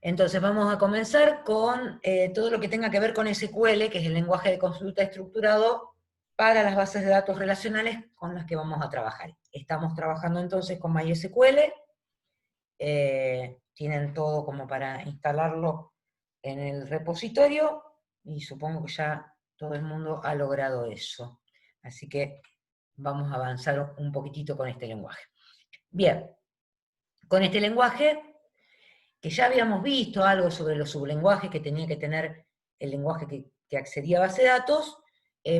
Entonces vamos a comenzar con todo lo que tenga que ver con SQL, que es el lenguaje de consulta estructurado para las bases de datos relacionales con las que vamos a trabajar. Estamos trabajando entonces con MySQL, tienen todo como para instalarlo en el repositorio, y supongo que ya todo el mundo ha logrado eso. Así que vamos a avanzar un poquitito con este lenguaje. Bien, con este lenguaje, que ya habíamos visto algo sobre los sublenguajes que tenía que tener el lenguaje que accedía a base de datos,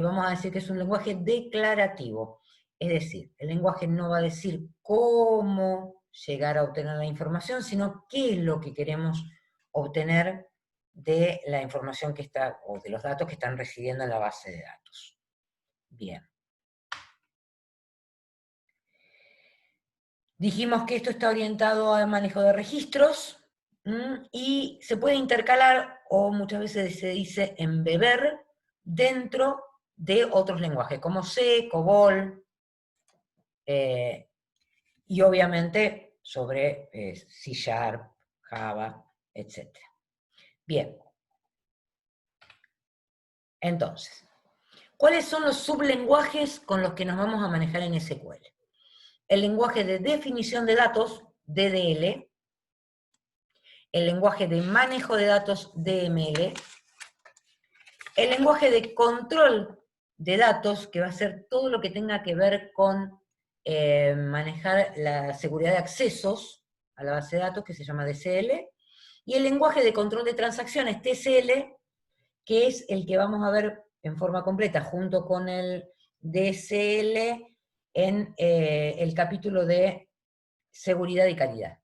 vamos a decir que es un lenguaje declarativo. Es decir, el lenguaje no va a decir cómo llegar a obtener la información, sino qué es lo que queremos obtener de la información que está, o de los datos que están residiendo en la base de datos. Bien. Dijimos que esto está orientado al manejo de registros, y se puede intercalar, o muchas veces se dice embeber, dentro de otros lenguajes, como C, COBOL, y obviamente sobre C#, Java, etc. Bien. Entonces, ¿cuáles son los sublenguajes con los que nos vamos a manejar en SQL? El lenguaje de definición de datos, DDL, el lenguaje de manejo de datos, DML, el lenguaje de control de datos, que va a ser todo lo que tenga que ver con manejar la seguridad de accesos a la base de datos, que se llama DCL, y el lenguaje de control de transacciones, TCL, que es el que vamos a ver en forma completa, junto con el DCL, en el capítulo de seguridad y calidad.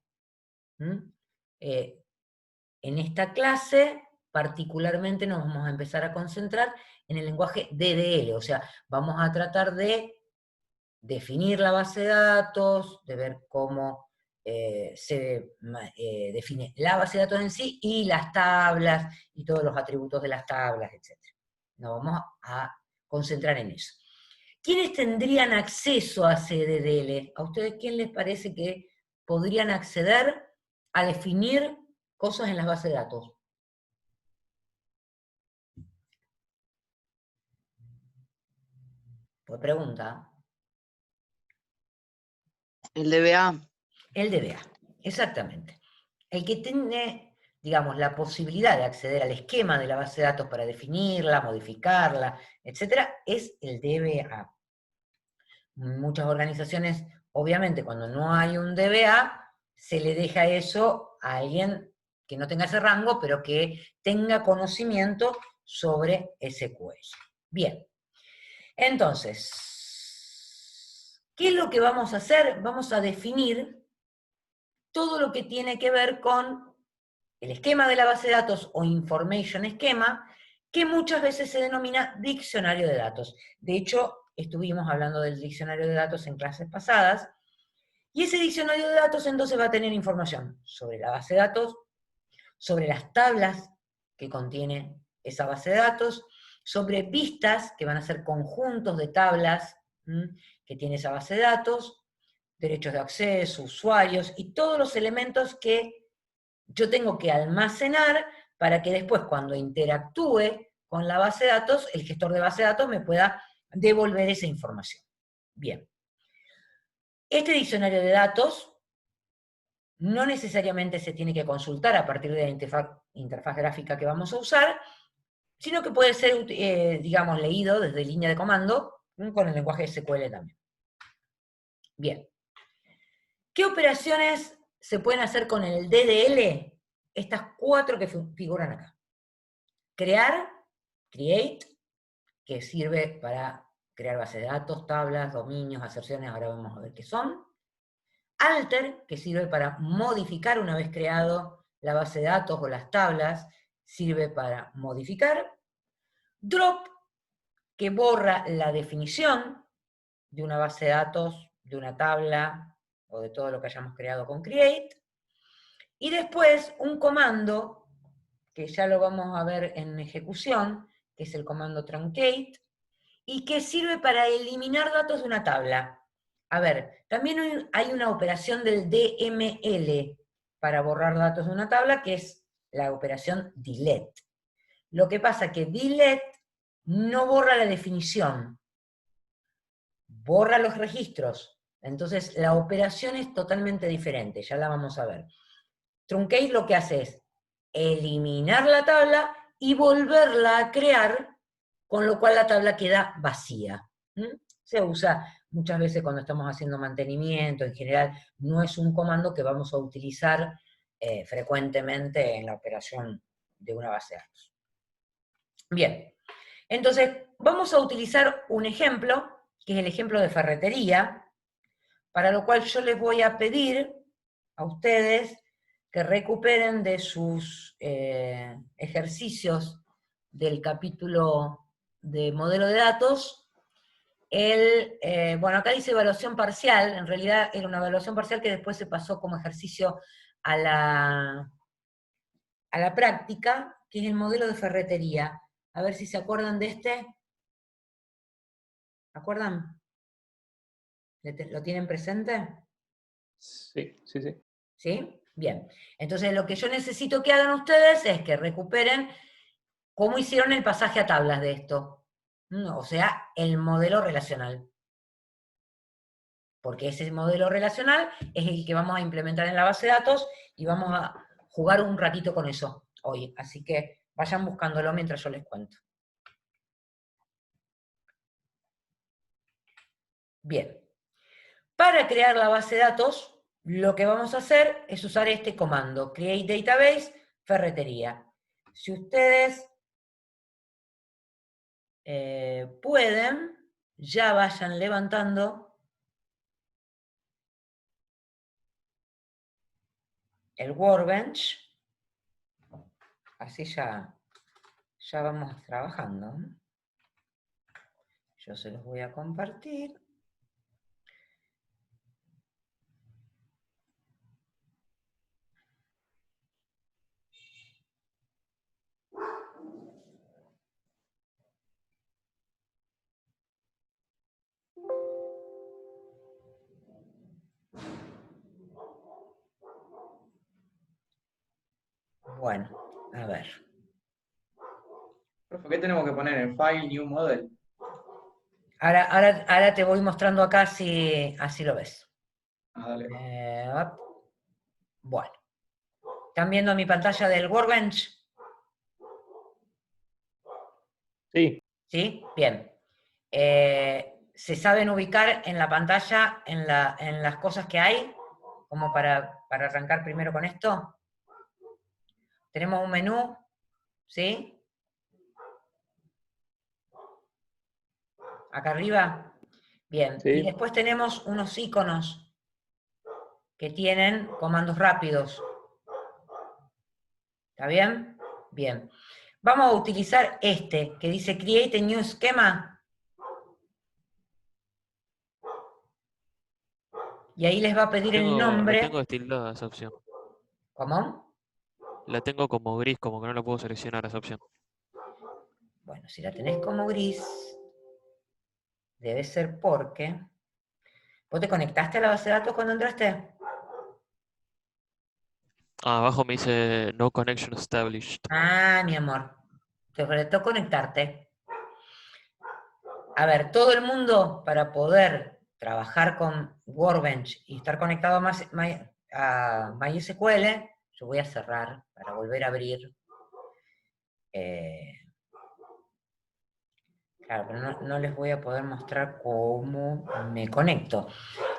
En esta clase, particularmente, nos vamos a empezar a concentrar en el lenguaje DDL, o sea, vamos a tratar de definir la base de datos, de ver cómo se define la base de datos en sí, y las tablas, y todos los atributos de las tablas, etc. Nos vamos a concentrar en eso. ¿Quiénes tendrían acceso a CDDL? ¿A ustedes quién les parece que podrían acceder a definir cosas en las bases de datos? Pues pregunta. El DBA. El DBA, exactamente. El que tiene, digamos, la posibilidad de acceder al esquema de la base de datos para definirla, modificarla, etcétera, es el DBA. Muchas organizaciones, obviamente, cuando no hay un DBA, se le deja eso a alguien que no tenga ese rango, pero que tenga conocimiento sobre SQL. Bien, entonces, ¿qué es lo que vamos a hacer? Vamos a definir todo lo que tiene que ver con el esquema de la base de datos o information esquema, que muchas veces se denomina diccionario de datos. De hecho, estuvimos hablando del diccionario de datos en clases pasadas, y ese diccionario de datos entonces va a tener información sobre la base de datos, sobre las tablas que contiene esa base de datos, sobre vistas, que van a ser conjuntos de tablas que tiene esa base de datos, derechos de acceso, usuarios, y todos los elementos que yo tengo que almacenar para que después, cuando interactúe con la base de datos, el gestor de base de datos me pueda devolver esa información. Bien. Este diccionario de datos no necesariamente se tiene que consultar a partir de la interfaz gráfica que vamos a usar, sino que puede ser, digamos, leído desde línea de comando, con el lenguaje SQL también. Bien. ¿Qué operaciones se pueden hacer con el DDL? Estas 4 que figuran acá. Crear, create, que sirve para crear bases de datos, tablas, dominios, aserciones, ahora vamos a ver qué son. Alter, que sirve para modificar una vez creado la base de datos o las tablas, sirve para modificar. Drop, que borra la definición de una base de datos, de una tabla, o de todo lo que hayamos creado con create. Y después un comando, que ya lo vamos a ver en ejecución, que es el comando truncate, y que sirve para eliminar datos de una tabla. A ver, también hay una operación del DML para borrar datos de una tabla, que es la operación delete. Lo que pasa es que delete no borra la definición, borra los registros. Entonces la operación es totalmente diferente, ya la vamos a ver. Truncate lo que hace es eliminar la tabla y volverla a crear, con lo cual la tabla queda vacía. Se usa muchas veces cuando estamos haciendo mantenimiento, en general no es un comando que vamos a utilizar frecuentemente en la operación de una base de datos. Bien, entonces vamos a utilizar un ejemplo, que es el ejemplo de ferretería, para lo cual yo les voy a pedir a ustedes que recuperen de sus ejercicios del capítulo de modelo de datos, bueno, acá dice evaluación parcial, en realidad era una evaluación parcial que después se pasó como ejercicio a la práctica, que es el modelo de ferretería. A ver si se acuerdan de este. ¿Se acuerdan? ¿Lo tienen presente? Sí, sí, sí. ¿Sí? Bien. Entonces lo que yo necesito que hagan ustedes es que recuperen cómo hicieron el pasaje a tablas de esto. O sea, el modelo relacional. Porque ese modelo relacional es el que vamos a implementar en la base de datos y vamos a jugar un ratito con eso hoy. Así que vayan buscándolo mientras yo les cuento. Bien. Para crear la base de datos, lo que vamos a hacer es usar este comando, create database, ferretería. Si ustedes pueden, ya vayan levantando el Workbench, así ya vamos trabajando. Yo se los voy a compartir. Bueno, a ver. Profe, ¿qué tenemos que poner en File, New Model? Ahora te voy mostrando acá si así lo ves. Dale. Bueno. ¿Están viendo mi pantalla del Workbench? Sí. ¿Sí? Bien. ¿Se saben ubicar en la pantalla, en las cosas que hay? Como para arrancar primero con esto. Tenemos un menú, ¿sí? Acá arriba. Bien. Y Sí. después tenemos unos iconos que tienen comandos rápidos. ¿Está bien? Bien. Vamos a utilizar este, que dice Create a New Schema. Y ahí les va a pedir el La nombre. tengo tildada esa opción. ¿Cómo? La tengo como gris, como que no la puedo seleccionar esa opción. Bueno, si la tenés como gris, debe ser porque... ¿Vos te conectaste a la base de datos cuando entraste? Ah, abajo me dice No Connection Established. Ah, mi amor. Te faltó conectarte. A ver, todo el mundo para poder trabajar con Workbench y estar conectado a MySQL, yo voy a cerrar para volver a abrir. Claro, pero no les voy a poder mostrar cómo me conecto.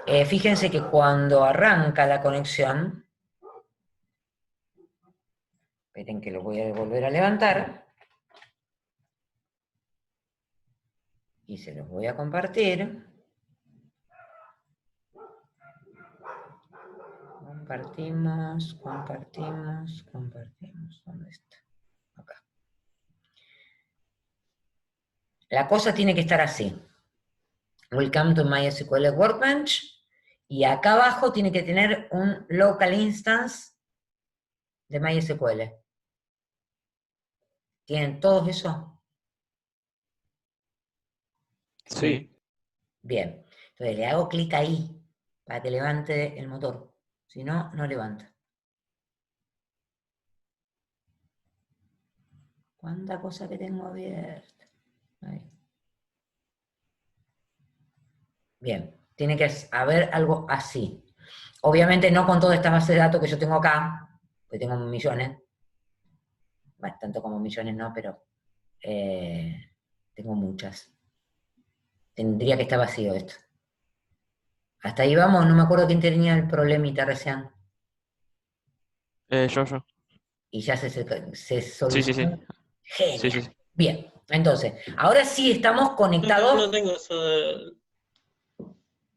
Fíjense que cuando arranca la conexión, esperen que lo voy a volver a levantar, y se los voy a compartir. Compartimos. ¿Dónde está? Acá. La cosa tiene que estar así. Welcome to MySQL Workbench. Y acá abajo tiene que tener un local instance de MySQL. ¿Tienen todos eso? Sí. Bien. Entonces le hago clic ahí para que levante el motor. Si no, no levanta. ¿Cuánta cosa que tengo abierta? Ahí. Bien, tiene que haber algo así. Obviamente no con toda esta base de datos que yo tengo acá, que tengo millones. Bueno, tanto como millones no, pero tengo muchas. Tendría que estar vacío esto. Hasta ahí vamos, no me acuerdo quién tenía el problemita recién. Yo. Y ya se Sí, sí, sí. solucionó. Sí, sí, Genial. sí. Bien, entonces, ahora sí estamos Yo no conectados. tengo eso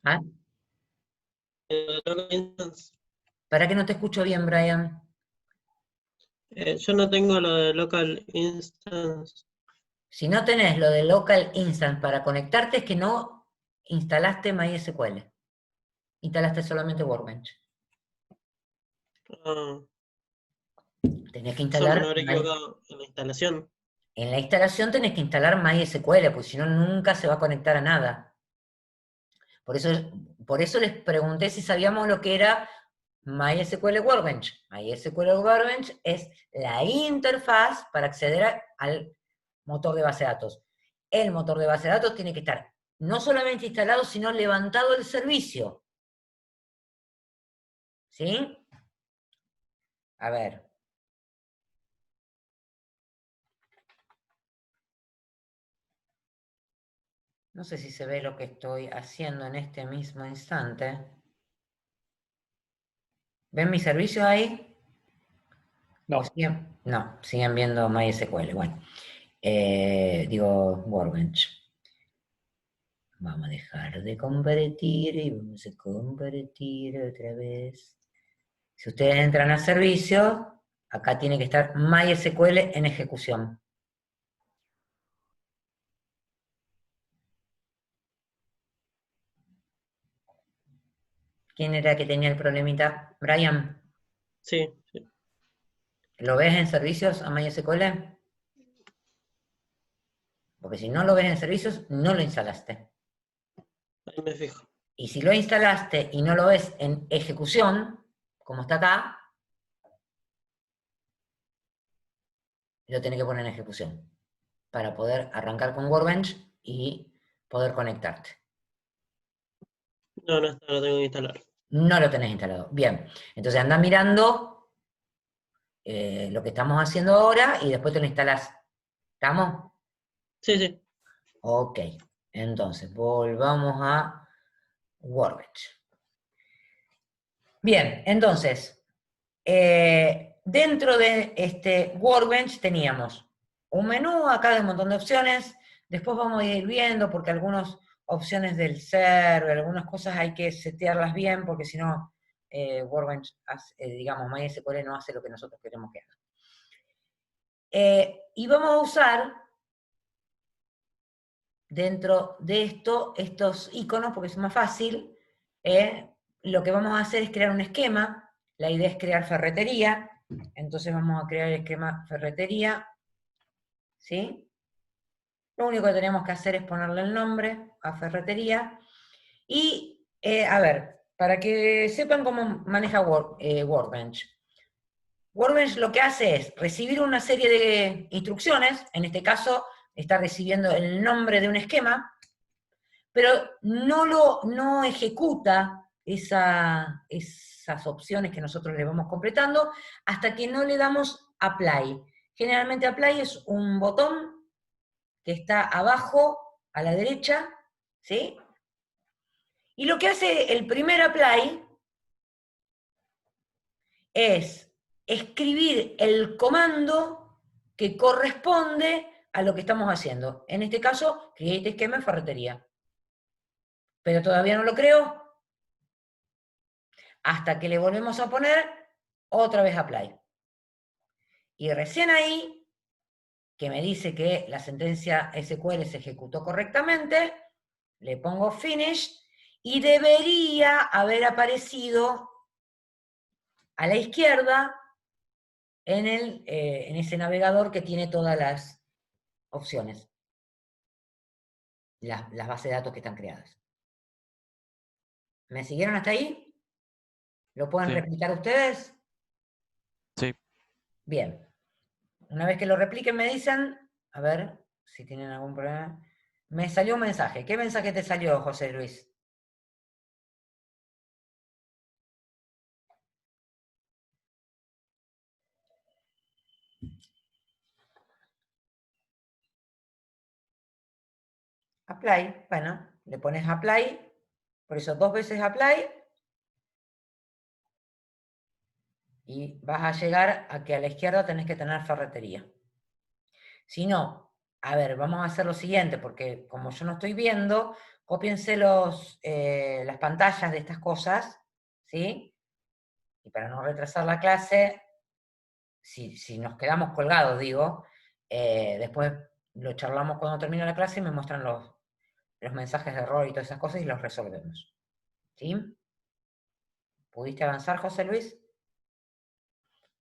¿Ah? de local instance. ¿Para que no te escucho bien, Brian? Yo no tengo lo de local instance. Si no tenés lo de local instance para conectarte, es que no instalaste MySQL. Instalaste solamente Workbench. Ah, Tenés que yo me instalar habré equivocado en la instalación. En la instalación tenés que instalar MySQL, porque si no, nunca se va a conectar a nada. Por eso les pregunté si sabíamos lo que era MySQL Workbench. MySQL Workbench es la interfaz para acceder al motor de base de datos. El motor de base de datos tiene que estar no solamente instalado, sino levantado el servicio. ¿Sí? A ver. No sé si se ve lo que estoy haciendo en este mismo instante. ¿Ven mi servicio ahí? No. No, siguen viendo MySQL. Bueno, digo Workbench. Vamos a dejar de convertir y vamos a convertir otra vez. Si ustedes entran a servicio, acá tiene que estar MySQL en ejecución. ¿Quién era que tenía el problemita? Brian, Sí, sí. ¿lo ves en servicios a MySQL? Porque si no lo ves en servicios, no lo instalaste. Ahí me fijo. Y si lo instalaste y no lo ves en ejecución, como está acá, lo tenés que poner en ejecución para poder arrancar con Workbench y poder conectarte. No, no está, lo tengo que instalar. No lo tenés instalado. Bien, entonces anda mirando lo que estamos haciendo ahora y después te lo instalás. ¿Estamos? Sí, sí. Ok, entonces volvamos a Workbench. Bien, entonces, dentro de este Workbench teníamos un menú acá de un montón de opciones. Después vamos a ir viendo porque algunas opciones del server, algunas cosas hay que setearlas bien porque si no, Workbench, digamos, MySQL no hace lo que nosotros queremos que haga. Y vamos a usar dentro de esto estos iconos porque es más fácil. Lo que vamos a hacer es crear un esquema. La idea es crear ferretería. Entonces vamos a crear el esquema ferretería. ¿Sí? Lo único que tenemos que hacer es ponerle el nombre a ferretería. Y, a ver, para que sepan cómo maneja Workbench. Workbench lo que hace es recibir una serie de instrucciones, en este caso está recibiendo el nombre de un esquema, pero no ejecuta esas opciones que nosotros le vamos completando hasta que no le damos apply. Generalmente apply es un botón que está abajo a la derecha, ¿sí? Y lo que hace el primer apply es escribir el comando que corresponde a lo que estamos haciendo. En este caso, create esquema en ferretería. Pero todavía no lo creo hasta que le volvemos a poner otra vez apply. Y recién ahí, que me dice que la sentencia SQL se ejecutó correctamente, le pongo finish y debería haber aparecido a la izquierda en ese navegador que tiene todas las opciones, las bases de datos que están creadas. ¿Me siguieron hasta ahí? ¿Lo pueden Sí. replicar ustedes? Sí. Bien. Una vez que lo repliquen me dicen, a ver si tienen algún problema. Me salió un mensaje. ¿Qué mensaje te salió, José Luis? Apply, bueno, le pones apply, por eso 2 veces apply, y vas a llegar a que a la izquierda tenés que tener ferretería. Si no, a ver, vamos a hacer lo siguiente, porque como yo no estoy viendo, cópiense las pantallas de estas cosas, ¿sí? Y para no retrasar la clase, si nos quedamos colgados, digo, después lo charlamos cuando termine la clase y me muestran los mensajes de error y todas esas cosas y los resolvemos. ¿Sí? ¿Pudiste avanzar, José Luis?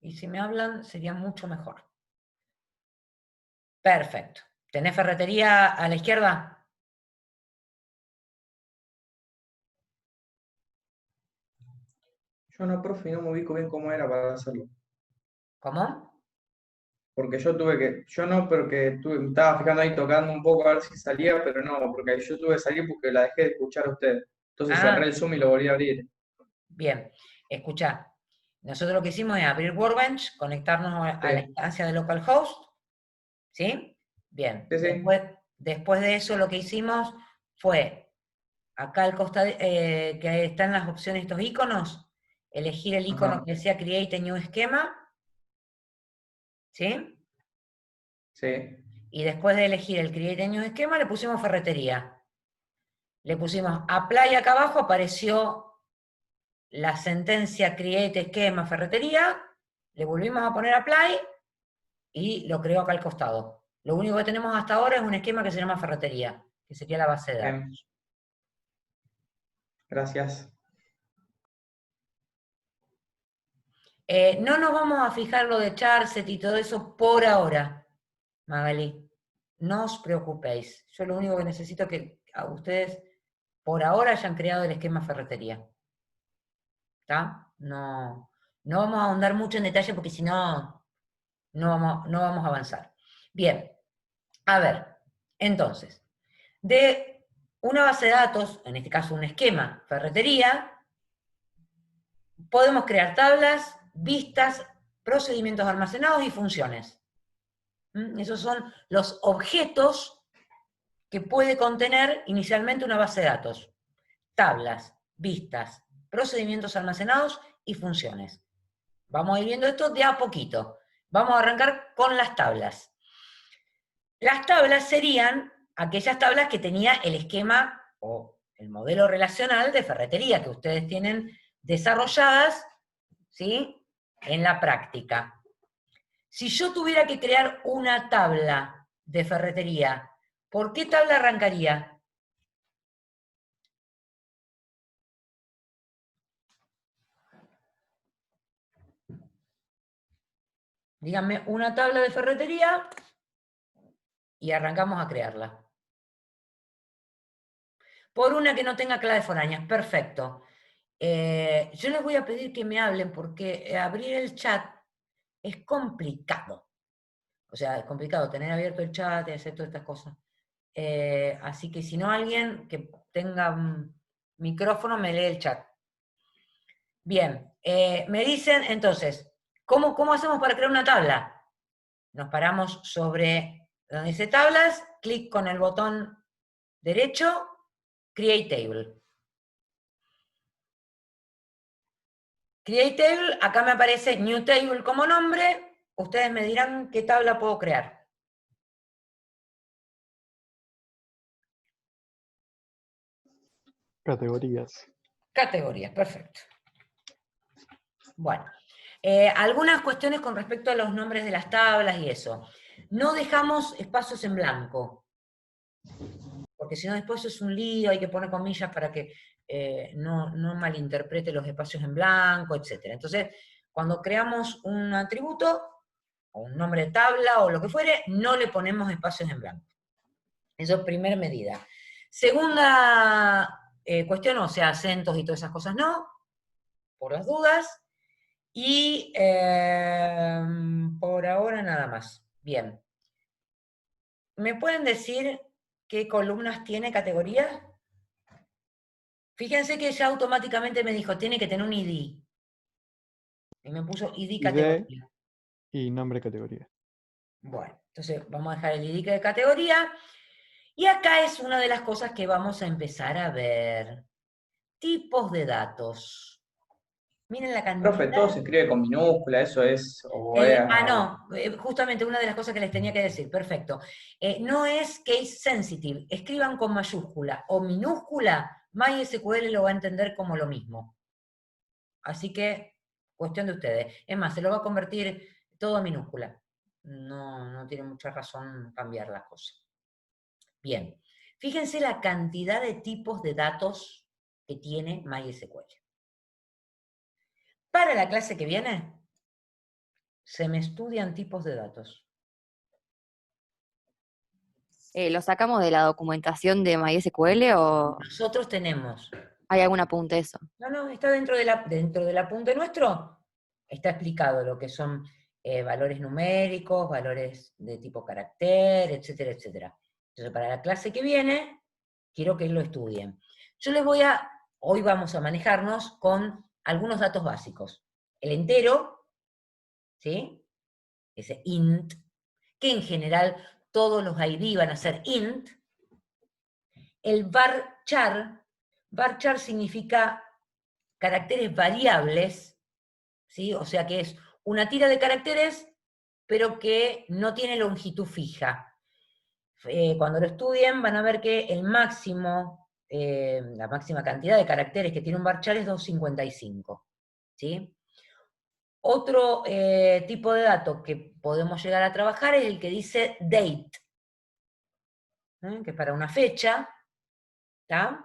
Y si me hablan, sería mucho mejor. Perfecto. ¿Tenés ferretería a la izquierda? Yo no, profe, no me ubico bien cómo era para hacerlo. ¿Cómo? Porque yo no, pero que me estaba fijando ahí tocando un poco a ver si salía, pero no, porque yo tuve que salir porque la dejé de escuchar a usted. Entonces cerré el Zoom y lo volví a abrir. Bien. Escuchá, nosotros lo que hicimos es abrir Workbench, conectarnos a la instancia de localhost, ¿sí? Bien. Sí, sí. Después de eso lo que hicimos fue, acá al costado, que están las opciones, estos iconos, elegir el icono Ajá. que decía Create a New Schema, ¿sí? Sí. Y después de elegir el Create a New Schema, le pusimos ferretería. Le pusimos Apply acá abajo, apareció la sentencia Create Schema Ferretería, le volvimos a poner Apply, y lo creo acá al costado. Lo único que tenemos hasta ahora es un esquema que se llama ferretería, que sería la base de datos. Bien. Gracias. No nos vamos a fijar lo de Charset y todo eso por ahora, Magali. No os preocupéis. Yo lo único que necesito es que a ustedes por ahora hayan creado el esquema ferretería. ¿Está? No vamos a ahondar mucho en detalle porque si no, no vamos a avanzar. Bien, a ver, entonces, de una base de datos, en este caso un esquema ferretería, podemos crear tablas, vistas, procedimientos almacenados y funciones. Esos son los objetos que puede contener inicialmente una base de datos. Tablas, vistas, procedimientos almacenados y funciones. Vamos a ir viendo esto de a poquito. Vamos a arrancar con las tablas. Las tablas serían aquellas tablas que tenía el esquema o el modelo relacional de ferretería que ustedes tienen desarrolladas, ¿sí?, en la práctica. Si yo tuviera que crear una tabla de ferretería, ¿por qué tabla arrancaría? Díganme una tabla de ferretería y arrancamos a crearla. Por una que no tenga claves foráneas, perfecto. Yo les voy a pedir que me hablen porque abrir el chat es complicado. O sea, es complicado tener abierto el chat y hacer todas estas cosas. Así que si no, alguien que tenga un micrófono me lee el chat. Bien, me dicen entonces, ¿cómo hacemos para crear una tabla? Nos paramos sobre donde dice tablas, clic con el botón derecho, Create Table. Create Table, acá me aparece New Table como nombre, ustedes me dirán qué tabla puedo crear. Categorías. Categorías, perfecto. Bueno, algunas cuestiones con respecto a los nombres de las tablas y eso. No dejamos espacios en blanco, porque si no después es un lío, hay que poner comillas para que no malinterprete los espacios en blanco, etc. Entonces, cuando creamos un atributo, o un nombre de tabla, o lo que fuere, no le ponemos espacios en blanco. Eso es primera medida. Segunda cuestión, o sea, acentos y todas esas cosas no, por las dudas. Y por ahora nada más. más. Bien. ¿Me pueden decir qué columnas tiene categoría? Fíjense que ya automáticamente me dijo, tiene que tener un ID. Y me puso ID ID categoría. y nombre categoría. Bueno, entonces vamos a dejar el ID de categoría. Y acá es una de las cosas que vamos a empezar a ver. Tipos de datos. Miren la Profe, todo cantidad. se escribe con minúscula, eso es, No, justamente una de las cosas que les tenía que decir, perfecto. No es case sensitive, escriban con mayúscula o minúscula, MySQL lo va a entender como lo mismo. Así que, cuestión de ustedes. Es más, se lo va a convertir todo a minúscula. No tiene mucha razón cambiar las cosas. Bien, fíjense la cantidad de tipos de datos que tiene MySQL. Para la clase que viene, se me estudian tipos de datos. ¿Lo sacamos de la documentación de MySQL o Nosotros tenemos, hay algún apunte eso? no, está dentro del apunte nuestro, está explicado lo que son valores numéricos, valores de tipo carácter, etcétera, etcétera. Entonces, para la clase que viene, quiero que lo estudien. Yo les hoy vamos a manejarnos con algunos datos básicos. El entero, ¿sí? Ese int, que en general todos los ID van a ser int. El varchar significa caracteres variables, ¿sí? O sea que es una tira de caracteres, pero que no tiene longitud fija. Cuando lo estudien van a ver que el máximo, la máxima cantidad de caracteres que tiene un varchar es 255, ¿sí? Otro tipo de dato que podemos llegar a trabajar es el que dice date, que es para una fecha, ¿está?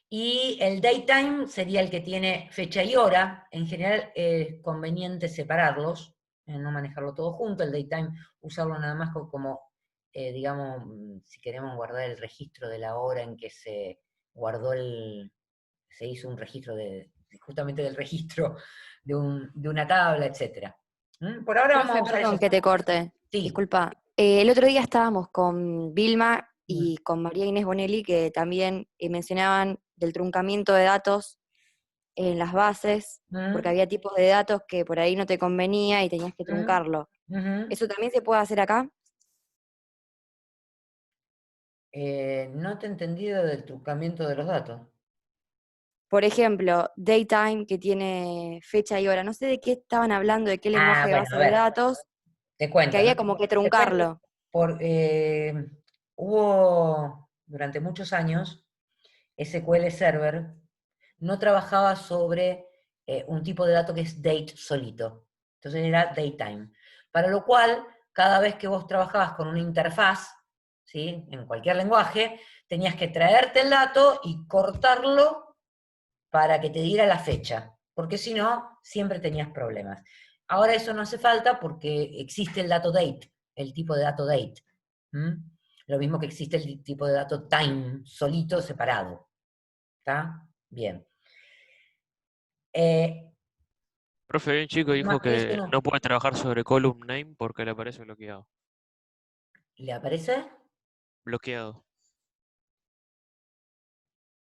Y el datetime sería el que tiene fecha y hora. En general es conveniente separarlos, no manejarlo todo junto. El datetime, usarlo nada más como, digamos, si queremos guardar el registro de la hora en que se guardó se hizo un registro justamente del registro de una tabla, etc. Por ahora vamos Profe, a usar perdón esos. que te corte. Sí. Disculpa. El otro día estábamos con Vilma y con María Inés Bonelli, que también mencionaban del truncamiento de datos en las bases, porque había tipos de datos que por ahí no te convenía y tenías que truncarlo. ¿Eso también se puede hacer acá? No te he entendido del truncamiento de los datos. Por ejemplo, daytime, que tiene fecha y hora. No sé de qué estaban hablando, de qué lenguaje de Bueno, base a de ver, datos, te cuento, que ¿no? había como que Te cuento truncarlo. hubo durante muchos años, SQL Server no trabajaba sobre un tipo de dato que es date solito. Entonces era datetime. Para lo cual, cada vez que vos trabajabas con una interfaz, ¿sí? En cualquier lenguaje, tenías que traerte el dato y cortarlo para que te diera la fecha, porque si no, siempre tenías problemas. Ahora eso no hace falta porque existe el dato date, el tipo de dato date. Lo mismo que existe el tipo de dato time, solito, separado. ¿Está? Bien. Profe, hay un chico dijo Más que eso que no. no puede trabajar sobre column name porque le aparece bloqueado. ¿Le aparece? Bloqueado.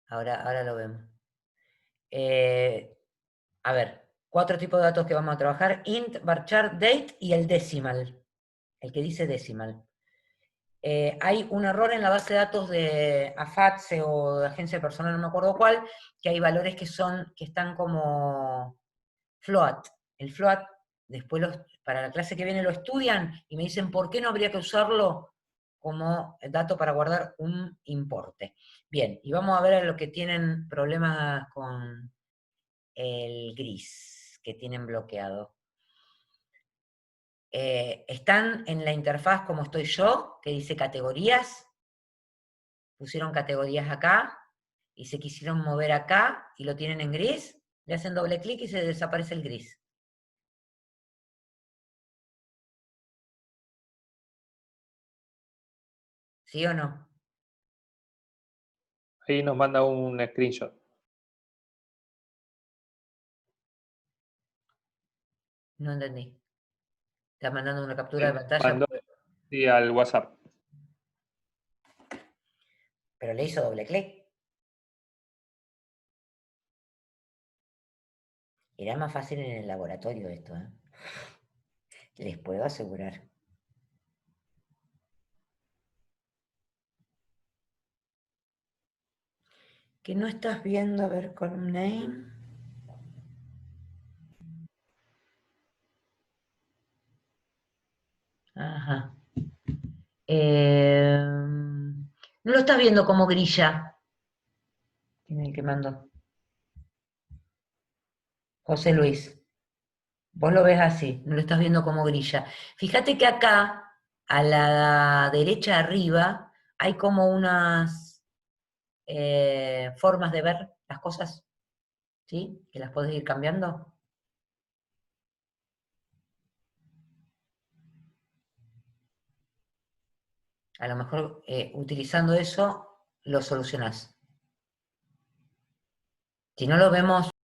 Ahora lo vemos. A ver, 4 tipos de datos que vamos a trabajar: int, varchar, date y el decimal. El que dice decimal. Hay un error en la base de datos de AFATSE o de agencia personal, no me acuerdo cuál, que hay valores que están como float. El float, después para la clase que viene lo estudian y me dicen por qué no habría que usarlo como dato para guardar un importe. Bien, y vamos a ver a los que tienen problemas con el gris, que tienen bloqueado. Están en la interfaz como estoy yo, que dice categorías, pusieron categorías acá, y se quisieron mover acá, y lo tienen en gris, le hacen doble clic y se desaparece el gris. ¿Sí o no? Ahí nos manda un screenshot. No entendí. Está mandando una captura de pantalla, Mandó sí, al WhatsApp. pero le hizo doble clic. Era más fácil en el laboratorio esto, ¿eh? Les puedo asegurar. Que no estás viendo, a ver, column name. Ajá. No lo estás viendo como grilla. ¿Quién es el que mandó? José Luis. Vos lo ves así, no lo estás viendo como grilla. Fíjate que acá, a la derecha arriba, hay como unas formas de ver las cosas, ¿sí? Que las podés ir cambiando. A lo mejor utilizando eso lo solucionás. Si no lo vemos